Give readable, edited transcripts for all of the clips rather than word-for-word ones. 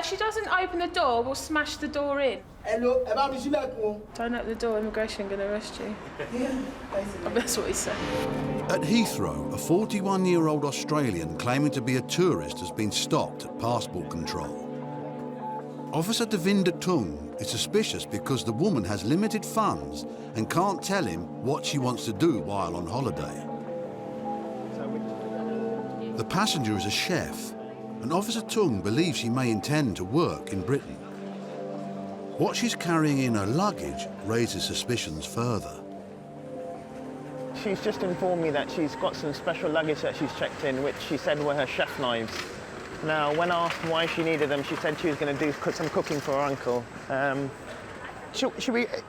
she doesn't open the door, we'll smash the door in. Hello, Don't open the door, immigration are going to arrest you. Yeah. That's what he said. At Heathrow, a 41-year-old Australian claiming to be a tourist has been stopped at passport control. Officer Devinder Tung is suspicious because the woman has limited funds and can't tell him what she wants to do while on holiday. The passenger is a chef, and Officer Tung believes she may intend to work in Britain. What she's carrying in her luggage raises suspicions further. She's just informed me that she's got some special luggage that she's checked in, which she said were her chef knives. Now, when asked why she needed them, she said she was going to do some cooking for her uncle.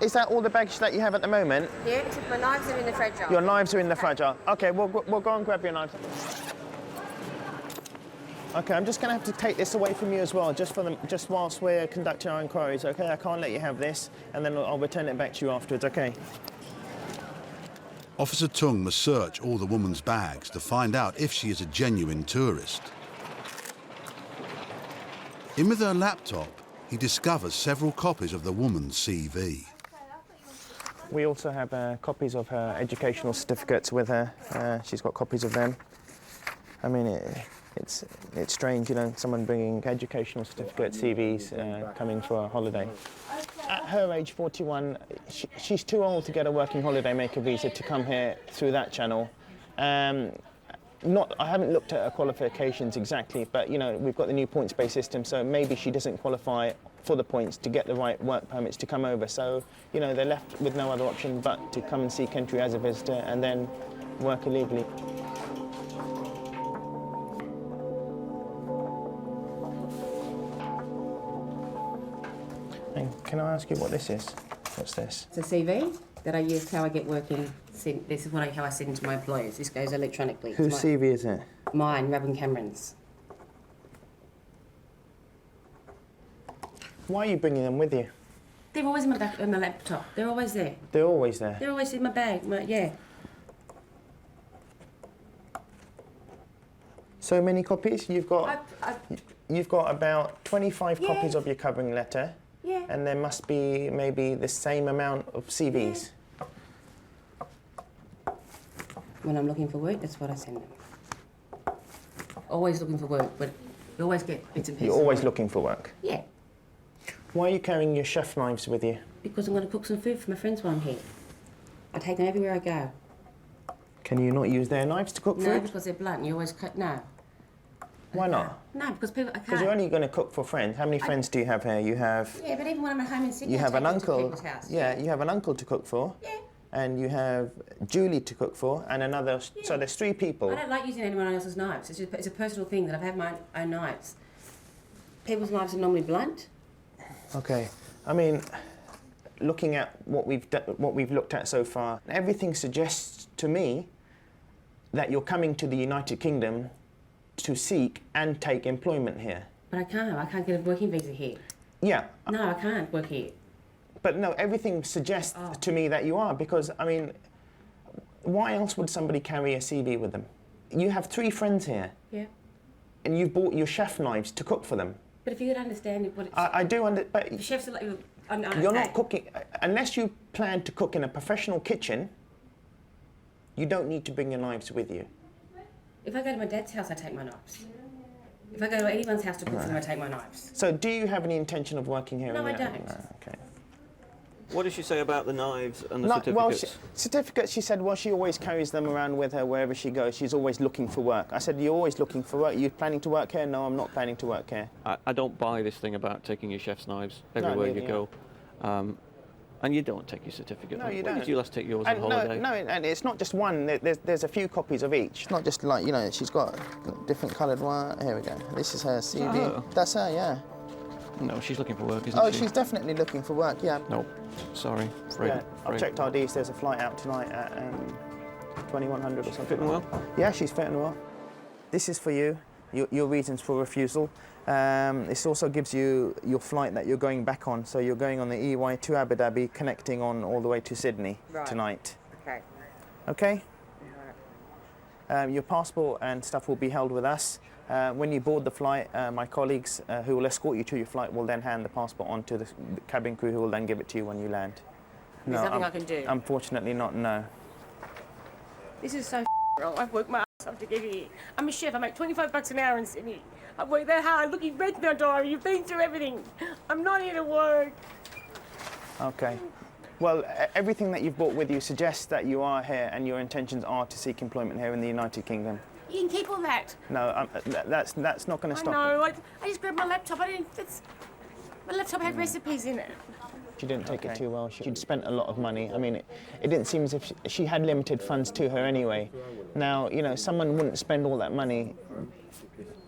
Is that all the baggage that you have at the moment? Yeah, my knives are in the fridge. Your knives are in the fridge. Okay, we'll go and grab your knives. Okay, I'm just going to have to take this away from you as well, just whilst we're conducting our inquiries, okay? I can't let you have this, and then I'll return it back to you afterwards, okay? Officer Tung must search all the woman's bags to find out if she is a genuine tourist. In with her laptop, he discovers several copies of the woman's CV. We also have copies of her educational certificates with her. She's got copies of them. I mean, it's strange, you know, someone bringing educational certificate CVs coming for a holiday. At her age, 41, she's too old to get a working holiday maker visa to come here through that channel. I haven't looked at her qualifications exactly, but, you know, we've got the new points-based system, so maybe she doesn't qualify for the points to get the right work permits to come over. So, you know, they're left with no other option but to come and seek entry as a visitor and then work illegally. Can I ask you what this is? What's this? It's a CV that I use how I get working. This is how I send to my employers. This goes electronically. Whose CV is it? Mine, Robin Cameron's. Why are you bringing them with you? They're always in my back on my laptop. They're always there. They're always there? They're always in my bag, yeah. So many copies? You've got about 25 copies of your covering letter. Yeah. And there must be maybe the same amount of CVs. Yeah. When I'm looking for work, that's what I send them. Always looking for work, but you always get bits and pieces. You're always looking for work? Yeah. Why are you carrying your chef knives with you? Because I'm going to cook some food for my friends while I'm here. I take them everywhere I go. Can you not use their knives to cook food? No, because they're blunt. You always cut. No. Why not? No, because I can't. Because you're only going to cook for friends. How many friends do you have here? You have... Yeah, but even when I'm at home in Sydney, you have an uncle. to people's house. Yeah, you have an uncle to cook for. Yeah. And you have Julie to cook for, and another... Yeah. So there's 3 people. I don't like using anyone else's knives. It's a personal thing that I've had my own knives. People's knives are normally blunt. Okay. I mean, looking at what we've looked at so far, everything suggests to me that you're coming to the United Kingdom to seek and take employment here. But I can't get a working visa here. Yeah. No, I can't work here. But no, everything suggests to me that you are, because, I mean, why else would somebody carry a CV with them? You have 3 friends here. Yeah. And you've bought your chef knives to cook for them. But if you could understand what it's... I do understand, but... The chefs are like... You're not cooking... Unless you plan to cook in a professional kitchen, you don't need to bring your knives with you. If I go to my dad's house, I take my knives. If I go to anyone's house to cook for them, I take my knives. So do you have any intention of working here? No, I don't. No, okay. What did she say about the knives and the certificates? Well, certificates, she said, well, she always carries them around with her wherever she goes. She's always looking for work. I said, you're always looking for work? Are you planning to work here? No, I'm not planning to work here. I don't buy this thing about taking your chef's knives everywhere you go. And you don't take your certificate. No, you don't. When did you last take yours on holiday? No, and it's not just one. There's a few copies of each. It's not just like, you know, she's got different coloured one. Here we go. This is her CV. Oh. That's her, yeah. No, she's looking for work, isn't she? Oh, she's definitely looking for work, yeah. No, sorry. Yeah, I've checked RDs. There's a flight out tonight at 2100 or something. Fitting well? Yeah, she's fitting well. This is for you, your reasons for refusal. This also gives you your flight that you're going back on. So you're going on the EY to Abu Dhabi, connecting on all the way to Sydney tonight. Okay. Okay? Your passport and stuff will be held with us. When you board the flight, my colleagues who will escort you to your flight will then hand the passport on to the cabin crew, who will then give it to you when you land. There's nothing I can do? Unfortunately not, no. This is so wrong. I've worked my ass off to get here. I'm a chef. I make $25 an hour in Sydney. I've worked that hard. Look, you've read my diary. You've been through everything. I'm not here to work. Okay. Well, everything that you've brought with you suggests that you are here and your intentions are to seek employment here in the United Kingdom. You can keep all that. No, that's not going to stop. I know. I just grabbed my laptop. My laptop had recipes in it. She didn't take it too well. She'd spent a lot of money. I mean, it didn't seem as if she had limited funds to her anyway. Now, you know, someone wouldn't spend all that money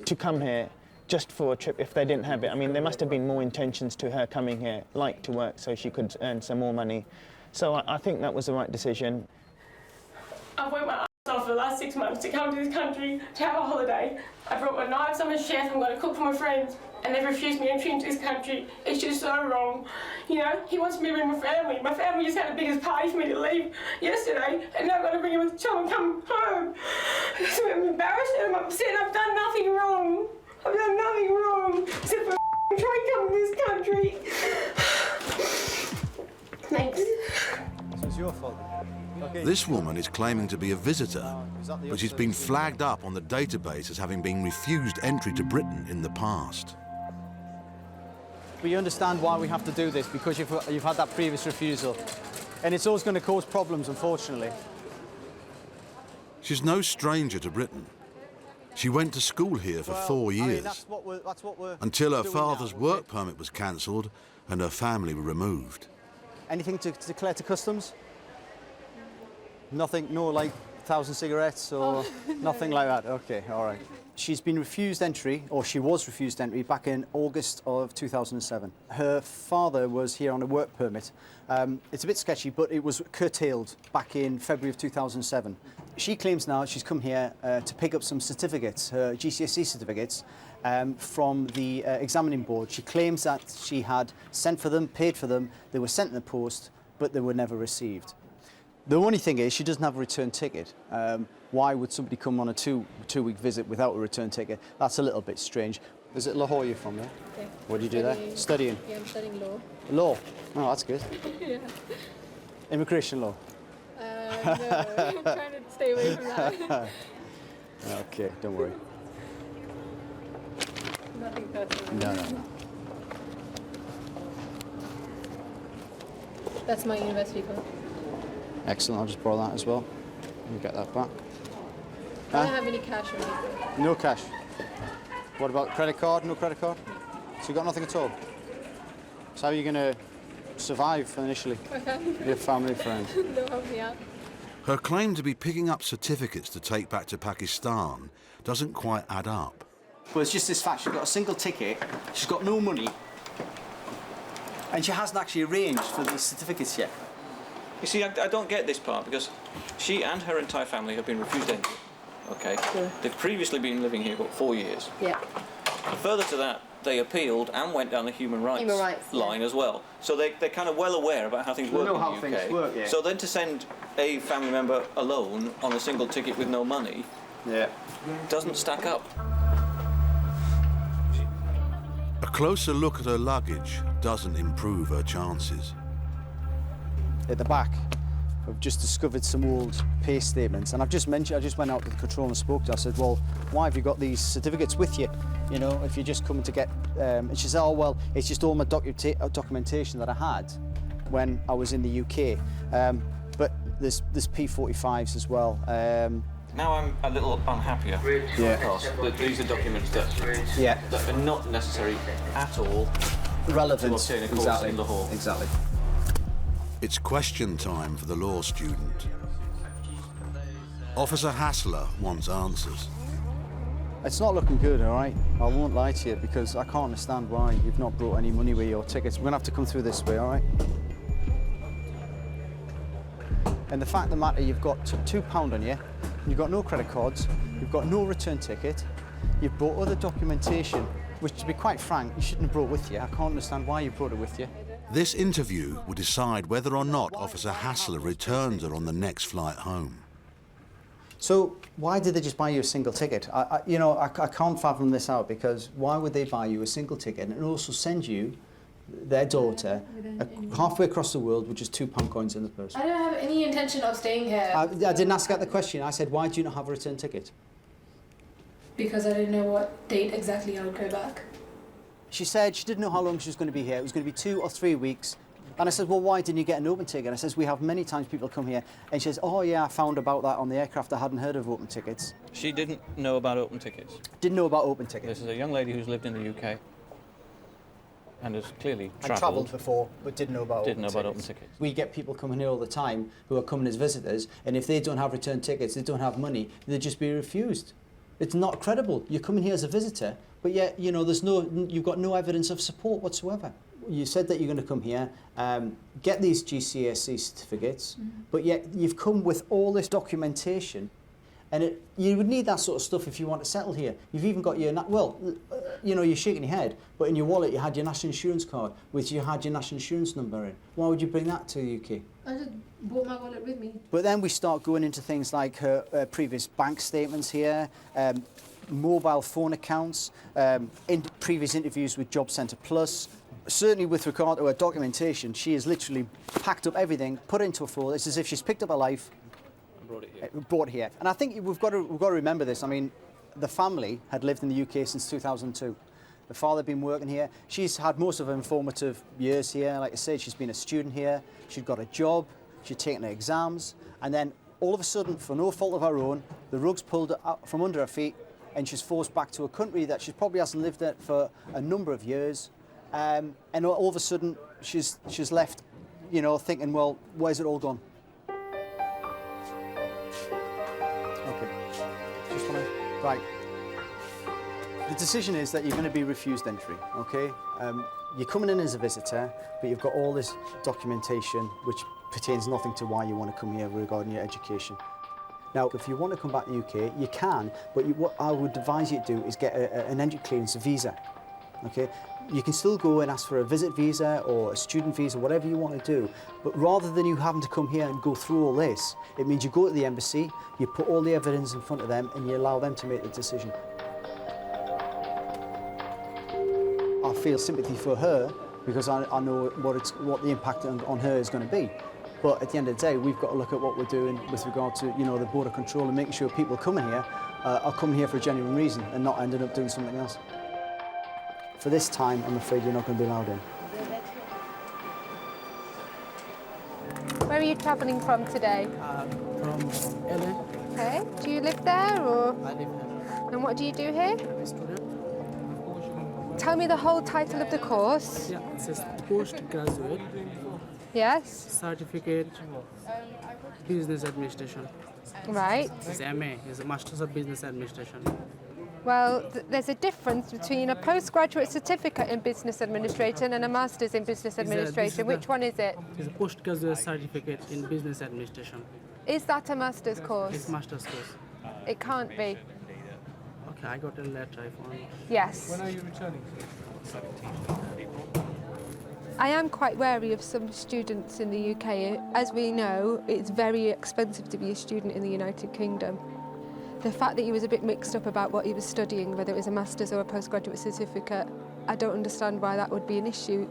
to come here just for a trip if they didn't have it. I mean, there must have been more intentions to her coming here, like to work, so she could earn some more money. So I think that was the right decision. I've worked my ass off for the last 6 months to come to this country to have a holiday. I brought my knives. I'm a chef. I'm going to cook for my friends. And they've refused me entry into this country. It's just so wrong. You know, he wants me to bring my family. My family just had the biggest party for me to leave yesterday, and now I'm going to bring him with someone come home. So I'm embarrassed and I'm upset. I've done nothing wrong. I've done nothing wrong except for trying to come to this country. Thanks. So it's your fault. Okay. This woman is claiming to be a visitor, but she's been flagged up on the database as having been refused entry to Britain in the past. We understand why we have to do this, because you've had that previous refusal. And it's always going to cause problems, unfortunately. She's no stranger to Britain. She went to school here for 4 years, I mean, that's what we're until her doing father's now. work permit was cancelled and her family were removed. Anything to declare to customs? Nothing, no like 1,000 cigarettes or nothing like that? Okay, all right. She's been refused entry, or she was refused entry, back in August of 2007. Her father was here on a work permit. It's a bit sketchy, but it was curtailed back in February of 2007. She claims now she's come here to pick up some certificates, her GCSE certificates, from the examining board. She claims that she had sent for them, paid for them, they were sent in the post, but they were never received. The only thing is, she doesn't have a return ticket. Why would somebody come on a two-week visit without a return ticket? That's a little bit strange. Is it Lahore you're from, yeah? Yeah. What do you do there? Studying? Yeah, I'm studying law. Law? Oh, that's good. Yeah. Immigration law? No, I'm trying to stay away from that. Okay, don't worry. Nothing personal. No. That's my university card. Excellent, I'll just borrow that as well. You get that back. I don't have any cash or anything. No cash. What about credit card? No credit card? So you got nothing at all? So how are you going to survive initially? My family. Your family, friends? They'll help me out. Her claim to be picking up certificates to take back to Pakistan doesn't quite add up. Well, it's just this fact, she's got a single ticket, she's got no money, and she hasn't actually arranged for these certificates yet. You see, I don't get this part, because she and her entire family have been refused entry. Okay? Yeah. They've previously been living here for 4 years. Yeah. And further to that, they appealed and went down the human rights line as well. So they're kind of well aware about how things work in the UK. Things work, yeah. So then to send a family member alone on a single ticket with no money doesn't stack up. A closer look at her luggage doesn't improve her chances. At the back, I've just discovered some old pay statements, and I just went out to the control and spoke to her. I said, well, why have you got these certificates with you? You know, if you're just coming to get... and she said, oh, well, it's just all my documentation that I had when I was in the UK. But there's P45s as well. Now I'm a little unhappier because these are documents that are not necessary at all Relevant. to obtain a course in Lahore. Exactly. It's question time for the law student. Officer Hassler wants answers. It's not looking good, all right? I won't lie to you, because I can't understand why you've not brought any money with your tickets. We're going to have to come through this way, all right? And the fact of the matter, you've got £2 on you, you've got no credit cards, you've got no return ticket, you've brought other documentation, which, to be quite frank, you shouldn't have brought with you. I can't understand why you brought it with you. This interview will decide whether or not Officer Hassler returns her on the next flight home. So why did they just buy you a single ticket? I can't fathom this out, because why would they buy you a single ticket and also send you their daughter halfway across the world with just £2 coins in the purse? I don't have any intention of staying here. I didn't ask that the question. I said, why do you not have a return ticket? Because I didn't know what date exactly I would go back. She said she didn't know how long she was going to be here. It was going to be 2 or 3 weeks. And I said, well, why didn't you get an open ticket? I says, we have many times people come here. And she says, oh, yeah, I found about that on the aircraft. I hadn't heard of open tickets. She didn't know about open tickets. Didn't know about open tickets. This is a young lady who's lived in the UK and has clearly And travelled before, but didn't know about open tickets. We get people coming here all the time who are coming as visitors, and if they don't have return tickets, they don't have money, they'll just be refused. It's not credible. You're coming here as a visitor, but yet, you've got no evidence of support whatsoever. You said that you're going to come here, get these GCSE certificates, but yet you've come with all this documentation, and you would need that sort of stuff if you want to settle here. You've even got your, you're shaking your head, but in your wallet you had your national insurance card, which you had your national insurance number in. Why would you bring that to the UK? I just brought my wallet with me. But then we start going into things like her previous bank statements here, mobile phone accounts, in previous interviews with Job Centre Plus. Certainly with regard to her documentation, she has literally packed up everything, put it into a folder. It's as if she's picked up her life, brought it here. And I think we've got to remember this. I mean, the family had lived in the UK since 2002. The father had been working here. She's had most of her informative years here. Like I said, she's been a student here. She'd got a job. She'd taken her exams. And then all of a sudden, for no fault of her own, the rug's pulled out from under her feet, and she's forced back to a country that she probably hasn't lived in for a number of years. And all of a sudden, she's left, thinking, well, where's it all gone? Okay. Right. The decision is that you're going to be refused entry, okay? You're coming in as a visitor, but you've got all this documentation which pertains nothing to why you want to come here regarding your education. Now, if you want to come back to the UK, you can, but what I would advise you to do is get an entry clearance visa, okay? You can still go and ask for a visit visa or a student visa, whatever you want to do, but rather than you having to come here and go through all this, it means you go to the embassy, you put all the evidence in front of them, and you allow them to make the decision. I feel sympathy for her because I know what the impact on her is going to be. But at the end of the day, we've got to look at what we're doing with regard to, the border control and making sure people coming here are coming here for a genuine reason and not ending up doing something else. For this time, I'm afraid you're not going to be allowed in. Where are you travelling from today? From LA. Okay. Do you live there or? I live here. And what do you do here? I'm a student. Tell me the whole title of the course. Yeah, it says postgraduate Yes. certificate business administration. Right. It's MA, it's a Masters of Business Administration. Well, there's a difference between a postgraduate certificate in business administration and a master's in business administration. Which one is it? It's a postgraduate certificate in business administration. Is that a master's course? It's master's course. It can't be. Okay, I got a letter. I found. Yes. When are you returning? I am quite wary of some students in the UK. As we know, it's very expensive to be a student in the United Kingdom. The fact that he was a bit mixed up about what he was studying, whether it was a master's or a postgraduate certificate, I don't understand why that would be an issue.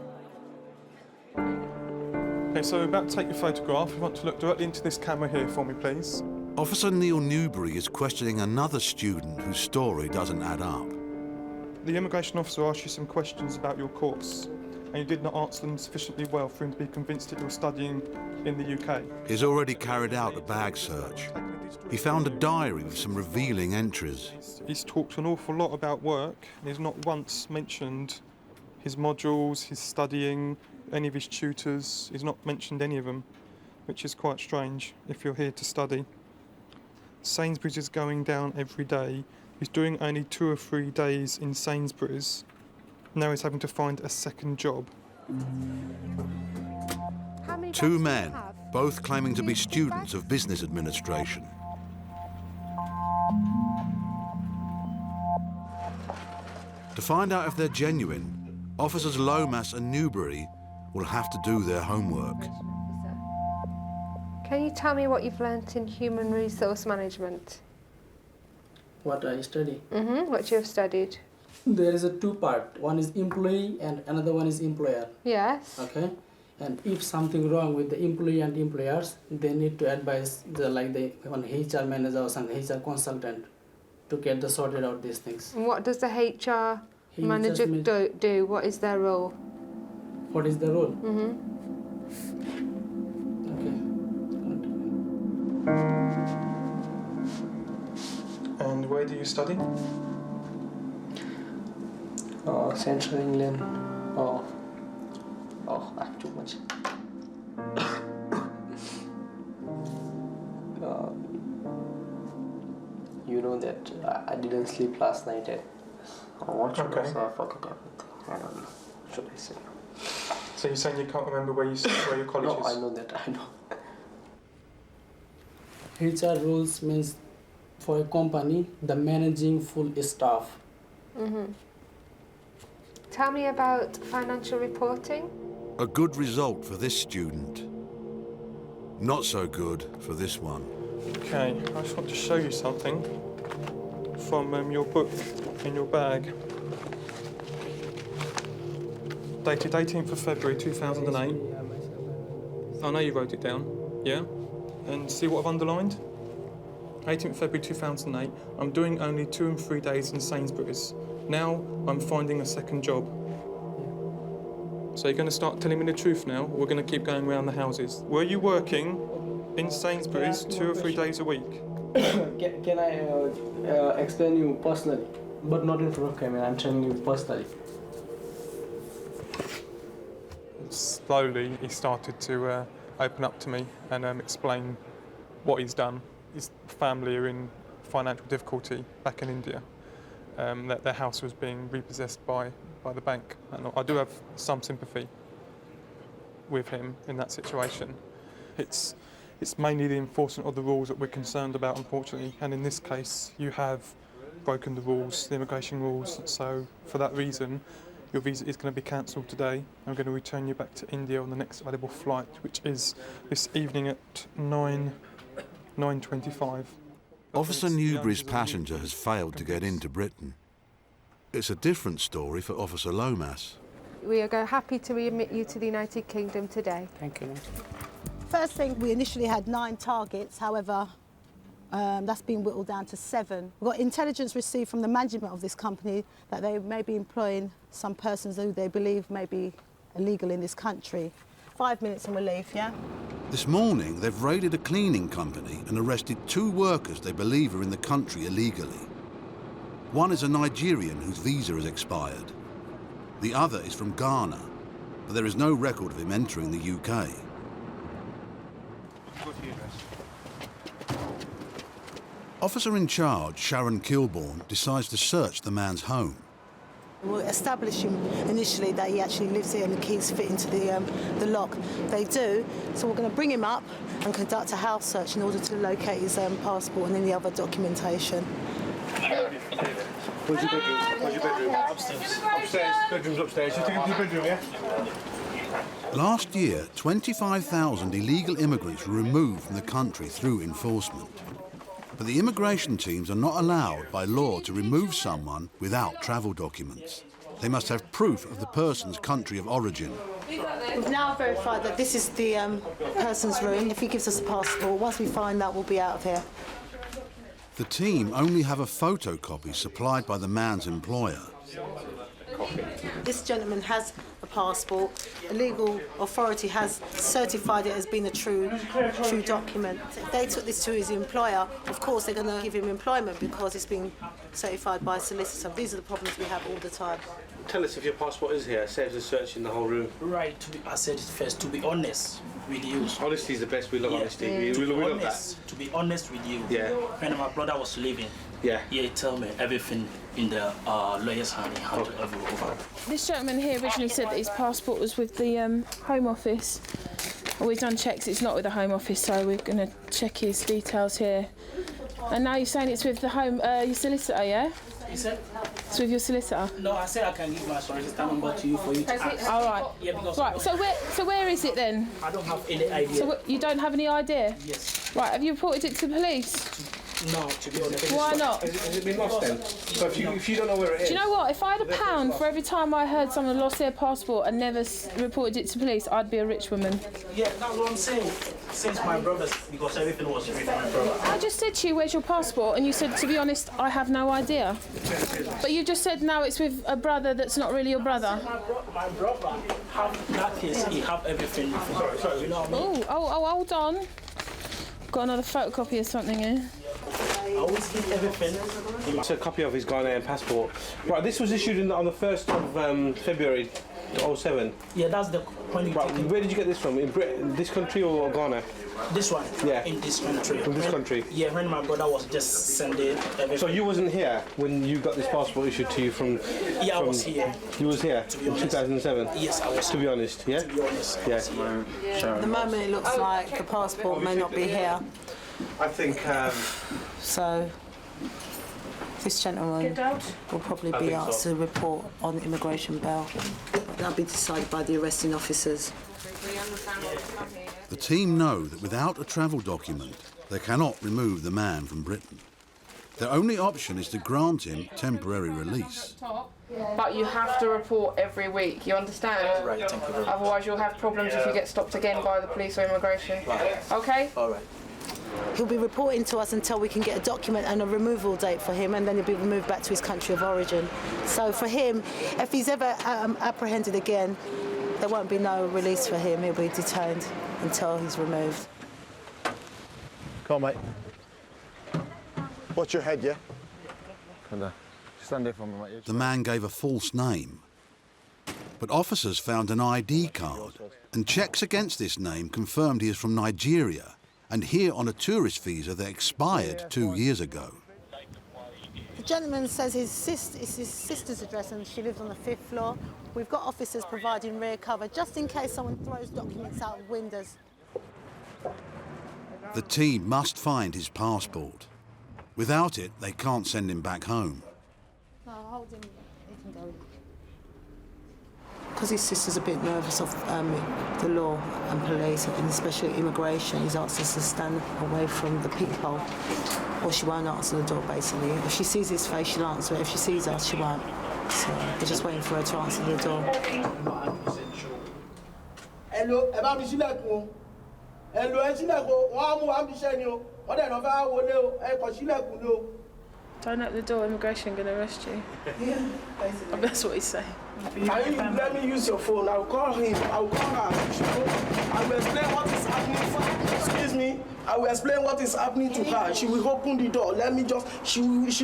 Okay, so we're about to take your photograph. You want to look directly into this camera here for me, please. Officer Neil Newbury is questioning another student whose story doesn't add up. The immigration officer asked you some questions about your course, and you did not answer them sufficiently well for him to be convinced that you're studying in the UK. He's already carried out a bag search. He found a diary with some revealing entries. He's talked an awful lot about work, and he's not once mentioned his modules, his studying, any of his tutors. He's not mentioned any of them, which is quite strange if you're here to study. Sainsbury's is going down every day. He's doing only 2 or 3 days in Sainsbury's. Now he's having to find a second job. How many 2 bags do you men, have? both claiming to be students of business administration. To find out if they're genuine, Officers Lomas and Newbury will have to do their homework. Can you tell me what you've learnt in human resource management? What I study? What you have studied. There is a two part. One is employee and another one is employer. Yes. Okay. And if something wrong with the employee and employers, they need to advise one HR manager or some HR consultant to get the sorted out these things. And what does the HR manager do? What is their role? What is the role? And where do you study? Central England. Oh, I'm too much. You know that I didn't sleep last night. What should I say? I forgot everything. I don't know. What should I say? So you're saying you can't remember where your college is? No, I know that. I know. HR rules means for a company, the managing full staff. Tell me about financial reporting. A good result for this student. Not so good for this one. Okay, I just want to show you something from your book in your bag. Dated 18th of February 2008. I know you wrote it down, yeah? And see what I've underlined? 18th February 2008. I'm doing only 2 and 3 days in Sainsbury's. Now I'm finding a second job. So you're going to start telling me the truth now, or we're going to keep going around the houses. Were you working in Sainsbury's 2 or 3 days a week? Can I explain you personally? But not in front of camera, I'm telling you personally. Slowly, he started to open up to me and explain what he's done. His family are in financial difficulty back in India. That their house was being repossessed by the bank. And I do have some sympathy with him in that situation. It's mainly the enforcement of the rules that we're concerned about, unfortunately. And in this case, you have broken the rules, the immigration rules. So for that reason, your visa is going to be cancelled today. I'm going to return you back to India on the next available flight, which is this evening at 9:25. Officer Newbury's passenger has failed to get into Britain. It's a different story for Officer Lomas. We are happy to readmit you to the United Kingdom today. Thank you. First thing, we initially had 9 targets, however, that's been whittled down to 7. We've got intelligence received from the management of this company that they may be employing some persons who they believe may be illegal in this country. 5 minutes and we'll leave, yeah? This morning, they've raided a cleaning company and arrested 2 workers they believe are in the country illegally. One is a Nigerian whose visa has expired. The other is from Ghana, but there is no record of him entering the UK. Officer in charge, Sharon Kilbourne, decides to search the man's home. We'll establish him initially that he actually lives here and the keys fit into the lock. They do, so we're going to bring him up and conduct a house search in order to locate his passport and any other documentation. Where's your bedroom? Where's your bedroom? Upstairs. Upstairs. Bedroom's upstairs. You take him to your bedroom, yeah? Last year, 25,000 illegal immigrants were removed from the country through enforcement. But the immigration teams are not allowed by law to remove someone without travel documents. They must have proof of the person's country of origin. We've now verified that this is the person's room. If he gives us a passport, once we find that, we'll be out of here. The team only have a photocopy supplied by the man's employer. This gentleman has a passport. A legal authority has certified it as being a true document. If they took this to his employer, of course they're going to give him employment because it's been certified by a solicitor. These are the problems we have all the time. Tell us if your passport is here. Saves us searching the whole room. Right. I said it first, to be honest with you. Honesty is the best. We love honesty. We love that. To be honest with you. Yeah. When my brother was leaving, he told me everything in the lawyer's hand. He handed everything over. This gentleman here originally said that his passport was with the Home Office. Well, we've done checks, it's not with the Home Office, so we're going to check his details here. And now you're saying it's with the your solicitor, yeah? He said It's with your solicitor? No, I said I can give my solicitor number to you for you to ask. All right. Yeah, because Right, so where is it then? I don't have any idea. So you don't have any idea? Yes. Right, have you reported it to the police? No, to be honest. Why not? Has it been lost then? So if you don't know where it is... Do you know what? If I had £1 for every time I heard someone lost their passport and never reported it to police, I'd be a rich woman. Yeah, that's what I'm saying. Since my brothers, because everything was with my brother. I just said to you, where's your passport? And you said, to be honest, I have no idea. But you just said, no, it's with a brother that's not really your brother. My brother have that case, he have everything. Sorry, you know what I mean? Oh, hold on. Got another photocopy of something here. I always keep everything. It's a copy of his Ghanaian passport. Right, this was issued on the 1st of February 2007. Yeah, that's the point. Right, where did you get this from? In this country or Ghana? This one? Yeah. In this country. From this country? Yeah, when my brother was just sending everything. So you wasn't here when you got this passport issued to you from... Yeah, I was here. You was here in 2007? Yes, I was. To be honest, yeah? To be honest. Yeah. At the moment it looks like the passport may not be here. I think... So this gentleman will probably be asked to report on immigration bail. That'll be decided by the arresting officers. The team know that without a travel document, they cannot remove the man from Britain. Their only option is to grant him temporary release. But you have to report every week, you understand? Right, thank you very much. Otherwise you'll have problems if you get stopped again by the police or immigration. Right. Okay? All right. He'll be reporting to us until we can get a document and a removal date for him, and then he'll be removed back to his country of origin. So for him, if he's ever apprehended again, there won't be no release for him. He'll be detained until he's removed. Come on, mate. Watch your head, yeah? Stand there for me, mate. The man gave a false name. But officers found an ID card, and checks against this name confirmed he is from Nigeria and here on a tourist visa that expired 2 years ago. The gentleman says it's his sister's address and she lives on the 5th floor. We've got officers providing rear cover just in case someone throws documents out of windows. The team must find his passport. Without it, they can't send him back home. No, hold him. He can go in. Because his sister's a bit nervous of the law and police, and especially immigration, he's asked us to stand away from the peephole, or she won't answer the door, basically. If she sees his face, she'll answer it. If she sees us, she won't. So we're just waiting for her to answer the door. Hello, Don't open the door, immigration going to arrest you. Yeah, basically. That's what he's saying. Can you let me use your phone? I'll call him. I'll call her. I will explain what is happening. Excuse me. I will explain what is happening to her. She will open the door. Let me just. She's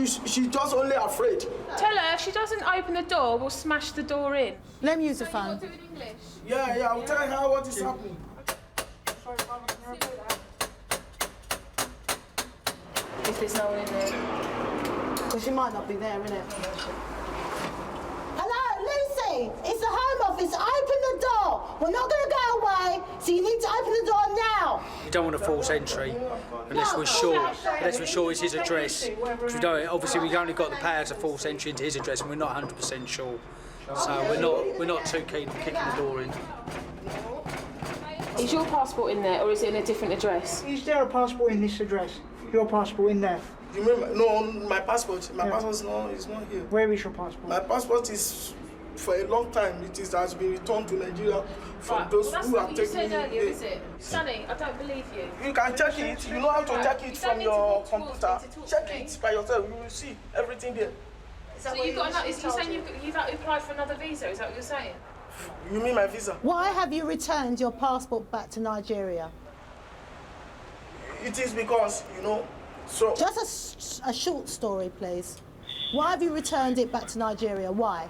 just only afraid. Tell her if she doesn't open the door, we'll smash the door in. Let me use the phone. Yeah. I'll tell her what is happening. If there's no one in there. Because she might not be there, innit? Hello, Lucy! It's the Home Office. Open the door! We're not going to go away, so you need to open the door now! You don't want a false entry unless we're sure it's his address. Because we don't, obviously we've only got the power to force entry into his address and we're not 100% sure. So we're not too keen on kicking the door in. Is your passport in there or is it in a different address? Is there a passport in this address? Your passport in there? You mean no? My passport. My passport is not here. Where is your passport? My passport is for a long time. Has been returned to Nigeria from those who have taken it. That's what you said earlier, is it? Sonny, I don't believe you. You can check it. You know how to check it from your computer. Check it by yourself. You will see everything there. So you've got another, is you saying you've applied for another visa? Is that what you're saying? You mean my visa? Why have you returned your passport back to Nigeria? It is because, so... Just a short story, please. Why have you returned it back to Nigeria? Why?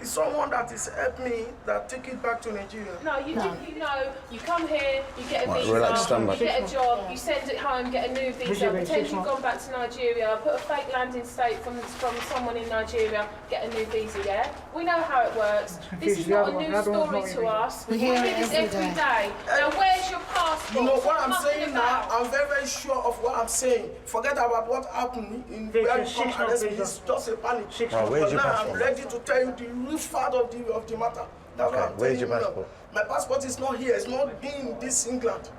It's someone that is helped me that take it back to Nigeria. No, you come here, you get a Right, visa, relax, stand back. you get a job, you send it home, get a new visa, pretend you've gone back to Nigeria, put a fake landing state from someone in Nigeria, get a new visa, yeah? We know how it works. This is not a new story to us. We hear this every day. Now, where's your passport? You know what I'm saying now? I'm very, very sure of what I'm saying. Forget about what happened in where you come arrest me. It's just a panic. Right, where's your now passport? I'm ready to tell you the real part of the matter. That's what I'm where's your telling you passport? now. My passport is not here. It's not in this England.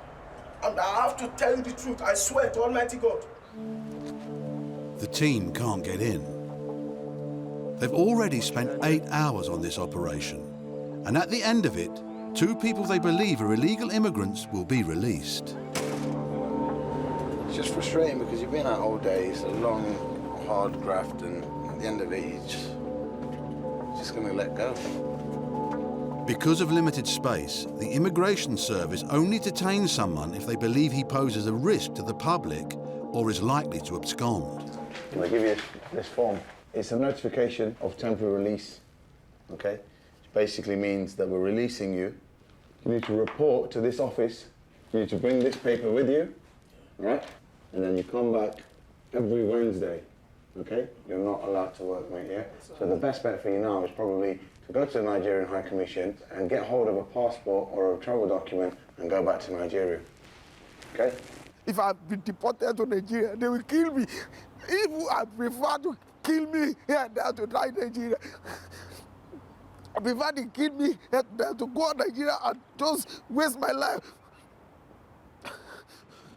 And I have to tell you the truth. I swear to Almighty God. The team can't get in. They've already spent 8 hours on this operation, and at the end of it, 2 people they believe are illegal immigrants will be released. It's just frustrating because you've been out all day, it's a long, hard graft, and at the end of it, you're just going to let go. Because of limited space, the immigration service only detains someone if they believe he poses a risk to the public or is likely to abscond. They give you this form. It's a notification of temporary release, okay? Which basically means that we're releasing you. You need to report to this office. You need to bring this paper with you, all right? And then you come back every Wednesday, okay? You're not allowed to work, mate, yeah? So the best bet for you now is probably to go to the Nigerian High Commission and get hold of a passport or a travel document and go back to Nigeria, okay? If I've been deported to Nigeria, they will kill me. If I prefer to kill me here than to die in Nigeria. I prefer to kill me here than to go to Nigeria and just waste my life.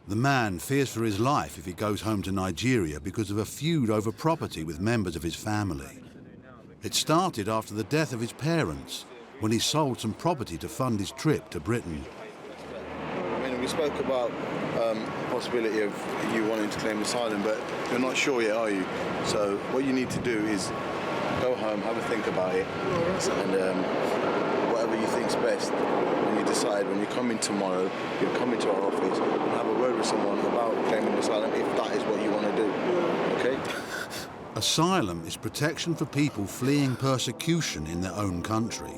The man fears for his life if he goes home to Nigeria because of a feud over property with members of his family. It started after the death of his parents, when he sold some property to fund his trip to Britain. I mean, we spoke about the possibility of you wanting to claim asylum, but you're not sure yet, are you? So what you need to do is go home, have a think about it, and whatever you think's best, when you decide, when you come in tomorrow, you'll come into our office and have a word with someone about claiming asylum, if that is what you want to do, okay? Asylum is protection for people fleeing persecution in their own country.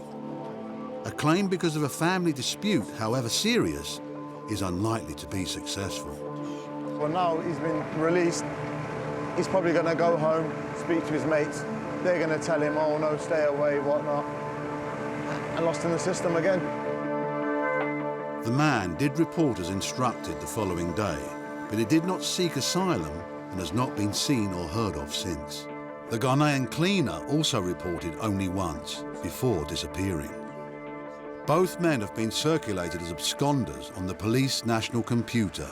A claim because of a family dispute, however serious, is unlikely to be successful. Well, now he's been released, he's probably going to go home, speak to his mates. They're going to tell him, oh no, stay away, whatnot, and lost in the system again. The man did report as instructed the following day, but he did not seek asylum and has not been seen or heard of since. The Ghanaian cleaner also reported only once, before disappearing. Both men have been circulated as absconders on the police national computer